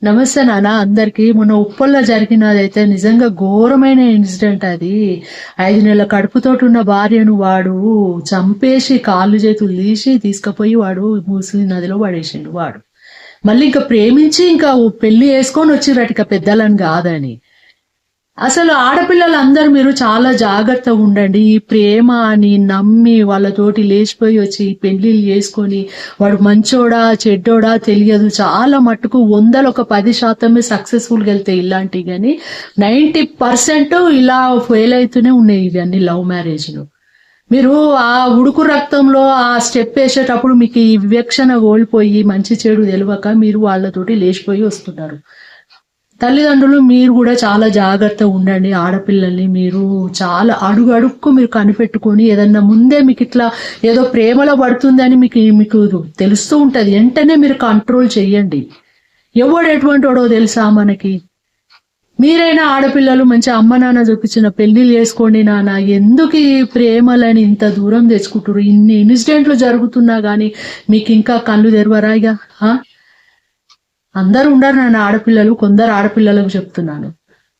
నమస్తే నాన్న అందరికి. మొన్న ఉప్పల్లో జరిగినదైతే నిజంగా ఘోరమైన ఇన్సిడెంట్ అది. 5 నెలల కడుపుతోటి ఉన్న భార్యను వాడు చంపేసి కాళ్ళు చేతులు తీసి తీసుకుపోయి వాడు మూసి నదిలో పడేసిండు వాడు. మళ్ళీ ఇంకా ప్రేమించి ఇంకా పెళ్లి చేసుకొని వచ్చిరట ఇక పెద్దలని కాదని. అసలు ఆడపిల్లలందరూ మీరు చాలా జాగ్రత్తగా ఉండండి. ఈ ప్రేమ అని నమ్మి వాళ్ళతోటి లేచిపోయి వచ్చి పెళ్లిళ్ళు చేసుకొని వాడు మంచోడా చెడ్డోడా తెలియదు. చాలా మట్టుకు 100% సక్సెస్ఫుల్గా వెళ్తాయి ఇలాంటివి, కానీ 90% ఇలా ఫెయిల్ అవుతూనే ఉన్నాయి ఇవన్నీ లవ్ మ్యారేజ్లు. మీరు ఆ ఉడుకు రక్తంలో ఆ స్టెప్ వేసేటప్పుడు మీకు ఈ వివక్షణ కోల్పోయి మంచి చెడు తెలియక మీరు వాళ్ళతోటి లేచిపోయి వస్తున్నారు. తల్లిదండ్రులు మీరు కూడా చాలా జాగ్రత్తగా ఉండండి. ఆడపిల్లల్ని మీరు చాలా అడుగుకు మీరు కనిపెట్టుకొని ఏదన్నా ముందే మీకు ఇట్లా ఏదో ప్రేమలో పడుతుందని మీకు మీకు తెలుస్తూ ఉంటది, వెంటనే మీరు కంట్రోల్ చెయ్యండి. ఎవడు ఎటువంటి వాడో తెలుసా మనకి. మీరైనా ఆడపిల్లలు మంచి అమ్మ నాన్న చూపించిన పెళ్లిళ్ళు చేసుకోండి నాన్న. ఎందుకు ఈ ప్రేమలని ఇంత దూరం తెచ్చుకుంటారు? ఇన్ని ఇన్సిడెంట్లు జరుగుతున్నా గానీ మీకు ఇంకా కళ్ళు తెరవరా? ఇక అందరూ ఉండరు నాన్న ఆడపిల్లలు, కొందరు ఆడపిల్లలకు చెప్తున్నాను.